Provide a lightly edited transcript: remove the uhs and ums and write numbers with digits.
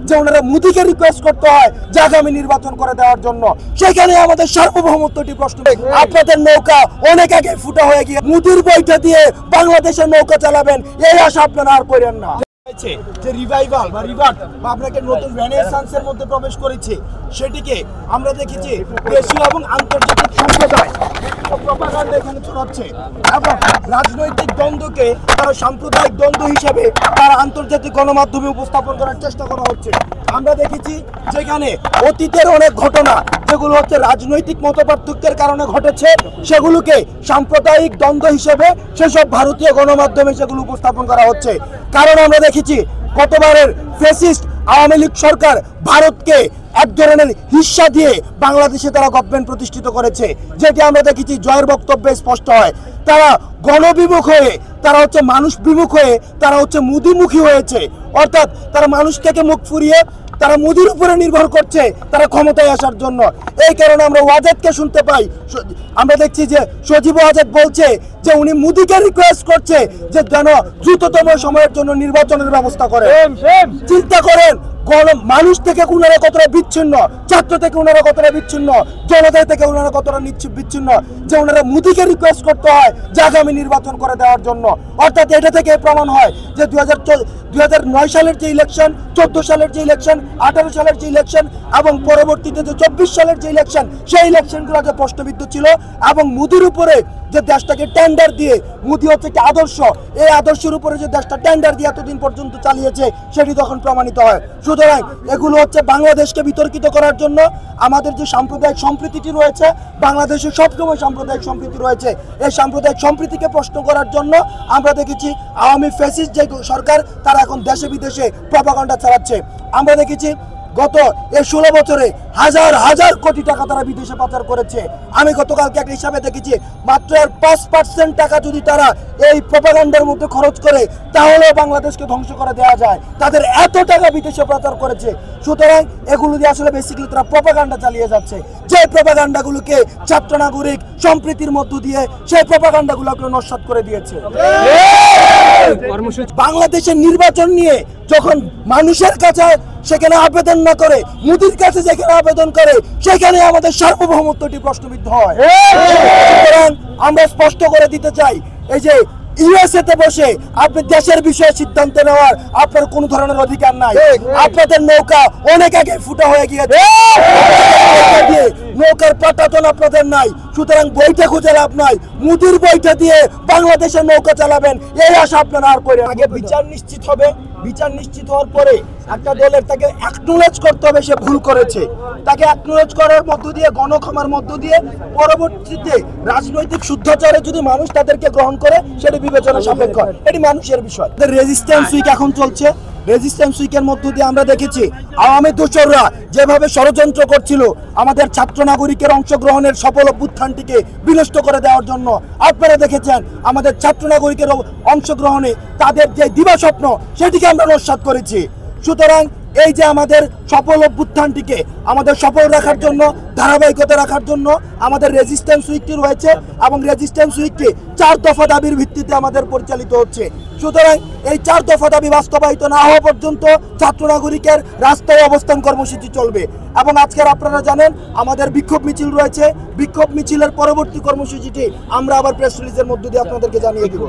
যে ওনারা মোদিকে রিকোয়েস্ট করতে হয় যে আগামী নির্বাচন করে দেওয়ার জন্য। সেখানে আমাদের সার্বভৌমত্বটি প্রশ্ন। আপনাদের নৌকা অনেক আগে ফুটা হয়ে গিয়ে মোদির বইটা দিয়ে বাংলাদেশের নৌকা চালাবেন, এই আশা আপনারা আর করেন না। যে রিভাইভাল বা রিভার্ট বা আপনাকে নতুন রেনেসান্সের মধ্যে প্রবেশ করেছে, সেটিকে আমরা দেখেছি দেশীয় এবং আন্তর্জাতিক সম্প্রদায় প্রপাগান্ডা এখানে ছড়াচ্ছে এবং রাজনৈতিক দ্বন্দ্বকে তারা সাম্প্রদায়িক দ্বন্দ্ব হিসেবে তারা আন্তর্জাতিক গণমাধ্যমে উপস্থাপন করার চেষ্টা করা হচ্ছে। আমরা দেখেছি যেখানে অতীতের অনেক ঘটনা যেগুলো হচ্ছে রাজনৈতিক মতপার্থক্যের কারণে ঘটেছে, সেগুলোকে সাম্প্রদায়িক দ্বন্দ্ব হিসেবে সেসব ভারতীয় গণমাধ্যমে সেগুলো উপস্থাপন করা হচ্ছে। কারণ আমরা দেখেছি গতবারের ফ্যাসিস্ট আওয়ামী লীগ সরকার ভারতকে এক ধরনের হিস্সা দিয়ে বাংলাদেশে তারা গভর্নমেন্ট প্রতিষ্ঠিত করেছে, যেটি আমরা দেখেছি জয়ের বক্তব্যে স্পষ্ট হয়। তারা গণবিমুখ হয়ে, তারা হচ্ছে মানুষ বিমুখ হয়ে, তারা হচ্ছে মোদিমুখী হয়েছে। অর্থাৎ তারা মানুষ থেকে মুখ ফুরিয়ে তারা মোদির উপরে নির্ভর করছে তারা ক্ষমতায় আসার জন্য। এই কারণে আমরা ওয়াজেদকে শুনতে পাই, আমরা দেখছি যে সজীব ওয়াজেদ বলছে যে উনি মোদিকে রিকোয়েস্ট করছে যে যেন দ্রুততম সময়ের জন্য নির্বাচনের ব্যবস্থা করে। চিন্তা করেন মানুষ থেকে ওনারা কতটা বিচ্ছিন্ন, ছাত্র থেকে ওনারা কতটা বিচ্ছিন্ন, জনতা থেকে ওনারা কতটা বিচ্ছিন্ন যে ওনারা মোদিকে রিকোয়েস্ট করতে হয় যে আগামী নির্বাচন করে দেওয়ার জন্য। অর্থাৎ এটা থেকে প্রমাণ হয় যে 2009 সালের যে ইলেকশন, 14 সালের যে ইলেকশন, 18 সালের যে ইলেকশন এবং পরবর্তীতে যে 24 সালের যে ইলেকশন, সেই ইলেকশনগুলো যে প্রশ্নবিদ্ধ ছিল এবং মোদির উপরে যে দেশটাকে টেন্ডার দিয়ে, মোদি হচ্ছে একটি আদর্শ, এই আদর্শের উপরে যে দেশটা টেন্ডার দিয়ে এতদিন পর্যন্ত চালিয়েছে সেটি তখন প্রমাণিত হয়। সুতরাং এগুলো হচ্ছে বাংলাদেশকে বিতর্কিত করার জন্য। আমাদের যে সাম্প্রদায়িক সম্প্রীতিটি রয়েছে, বাংলাদেশে সবসময় সাম্প্রদায়িক সম্প্রীতি রয়েছে, এই সাম্প্রদায়িক সম্প্রীতিকে প্রশ্ন করার জন্য আমরা দেখেছি আওয়ামী ফ্যাসিস্ট যে সরকার তারা এখন দেশে বিদেশে প্রপাগান্ডা চালাচ্ছে। আমরা দেখেছি গত 16 বছরে হাজার হাজার কোটি টাকা তারা বিদেশে পাচার করেছে। আমি গতকালকে একটা হিসাবে দেখেছি মাত্র 5% টাকা যদি তারা এই প্রপাগান্ডার মধ্যে খরচ করে তাহলেও বাংলাদেশকে ধ্বংস করে দেওয়া যায়। তাদের এত টাকা বিদেশে পাচার করেছে। সুতরাং এগুলো দিয়ে আসলে বেসিক্যালি তারা প্রপাগান্ডা চালিয়ে যাচ্ছে, যে প্রপাগান্ডাগুলোকে ছাত্র নাগরিক সম্প্রীতির মধ্য দিয়ে সেই প্রপাগান্ডাগুলোকে নস্যাৎ করে দিয়েছে। বাংলাদেশের নির্বাচন নিয়ে যখন মানুষের কাছে সেখানে আবেদন না করে মোদির কাছে যেখানে আবেদন করে সেখানে আমাদের সার্বভৌমত্বটি প্রশ্নবিদ্ধ হয়। সুতরাং আমরা স্পষ্ট করে দিতে চাই, এই যে ইউএসএ তে বসে আপনি দেশের বিষয়ে সিদ্ধান্ত নেওয়ার আপনার কোন ধরনের অধিকার নাই। আপনাদের নৌকা অনেক আগে ফুটা হয়ে গিয়েছে, নৌকার পাটাতন আপনাদের নাই। সুতরাং বইটা খুঁজে লাভ নাই, মোদির বইটা দিয়ে বাংলাদেশের নৌকা চালাবেন, এই আশা আপনারা আর করেন। আগে বিচার নিশ্চিত হবে, বিচার নিশ্চিত হওয়ার পরে একটা দলের তাকে অ্যাকনোলেজ করতে হবে সে ভুল করেছে, তাকে অ্যাকনোলেজ করার মধ্য দিয়ে, গণক্ষমার মধ্য দিয়ে পরবর্তীতে রাজনৈতিক শুদ্ধাচারে যদি মানুষ তাদেরকে গ্রহণ করে সেটা বিবেচনা সাপেক্ষ, এটি মানুষের বিষয়। রেজিস্ট্যান্স উইক এখন চলছে, রেজিস্ট্যান্স উইকের মধ্য দিয়ে আমরা দেখেছি আওয়ামী দোসররা যেভাবে ষড়যন্ত্র করছিল আমাদের ছাত্র নাগরিকের অংশগ্রহণের সফল অভ্যুত্থানটিকে বিনষ্ট করে দেওয়ার জন্য। আপনারা দেখেছেন আমাদের ছাত্র নাগরিকের অংশগ্রহণে তাদের যে দিবাস্বপ্ন সেটিকে আমরা নস্যাৎ করেছি। সুতরাং এই যে আমাদের সফল অভ্যুত্থানটিকে আমাদের সফল রাখার জন্য, ধারাবাহিকতা রাখার জন্য আমাদের রেজিস্ট্যান্স উইকটি রয়েছে এবং রেজিস্ট্যান্স উইকটি 4 দফা দাবির ভিত্তিতে আমাদের পরিচালিত হচ্ছে। সুতরাং এই 4 দফা দাবি বাস্তবায়িত না হওয়া পর্যন্ত ছাত্র নাগরিকের রাস্তায় অবস্থান কর্মসূচি চলবে। এবং আজকের আপনারা জানেন আমাদের বিক্ষোভ মিছিল রয়েছে, বিক্ষোভ মিছিলের পরবর্তী কর্মসূচিটি আমরা আবার প্রেস রিলিজের মধ্য দিয়ে আপনাদেরকে জানিয়ে দেব।